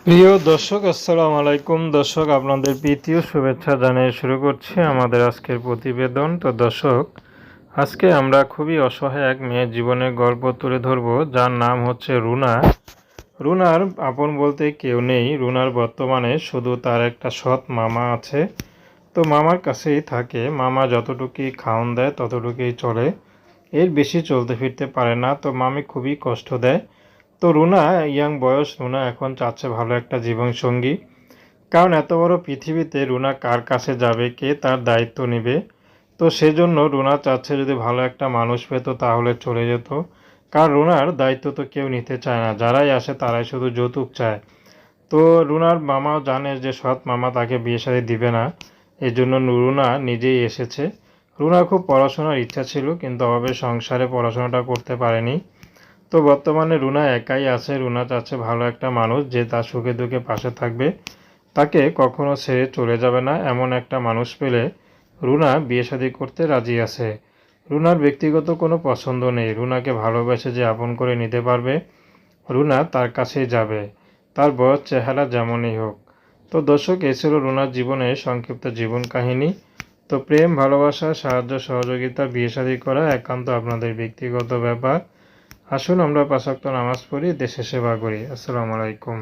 প্রিয় দর্শক, আসসালামু আলাইকুম। দর্শক, আপনাদের প্রীতীয় শুভেচ্ছা জানিয়ে শুরু করছি আমাদের আজকের প্রতিবেদন। তো দর্শক, আজকে আমরা খুবই অসহায় এক মেয়ের জীবনের গল্প তুলে ধরব, যার নাম হচ্ছে রুনা। রুনার আপন বলতে কেউ নেই। রুনার বর্তমানে শুধু তার একটা সৎ মামা আছে। তো মামার কাছেই থাকে। মামা যতটুকুই খাওন দেয় ততটুকুই চলে, এর বেশি চলতে ফিরতে পারে না। তো মামি খুবই কষ্ট দেয়। তো রুনা ইয়াং বয়স, রুনা এখন চাচ্ছে ভালো একটা জীবনসঙ্গী। কারণ এত বড় পৃথিবীতে রুনা কার কাছে যাবে, কে তার দায়িত্ব নেবে। তো সেজন্য রুনা চাচ্ছে যদি ভালো একটা মানুষ পেত তাহলে চলে যেত। কারণ রুনার দায়িত্ব তো কেউ নিতে চায় না, যারাই আসে তারাই শুধু যৌতুক চায়। তো রুনার মামাও জানে যে সৎ মামা তাকে বিয়ে শাদী দিবে না, এই জন্য রুনা নিজেই এসেছে। রুনার খুব পড়াশোনার ইচ্ছা ছিল, কিন্তু অভাবে সংসারে পড়াশোনাটা করতে পারেনি। তো বর্তমানে রুনা একাই আছে। রুনা চাচ্ছে ভালো একটা মানুষ যে তার সুখে দুঃখে পাশে থাকবে, তাকে কখনো ছেড়ে চলে যাবে না, এমন একটা মানুষ পেলে রুনা বিয়ে শাদী করতে রাজি আছে। রুনার ব্যক্তিগত কোনো পছন্দ নেই। রুনাকে ভালোবেসে যে আপন করে নিতে পারবে, রুনা তার কাছেই যাবে, তার বয়স চেহারা যেমনই হোক। তো দর্শক, এই ছিল রুনার জীবনের সংক্ষিপ্ত জীবন কাহিনী। তো প্রেম, ভালোবাসা, সাহায্য, সহযোগিতা, বিয়ে শাদী করা একান্ত আপনাদের ব্যক্তিগত ব্যাপার। আসুন আমরা ৫ ওয়াক্ত নামাজ পড়ি, দেশের সেবা করি। আসসালামু আলাইকুম।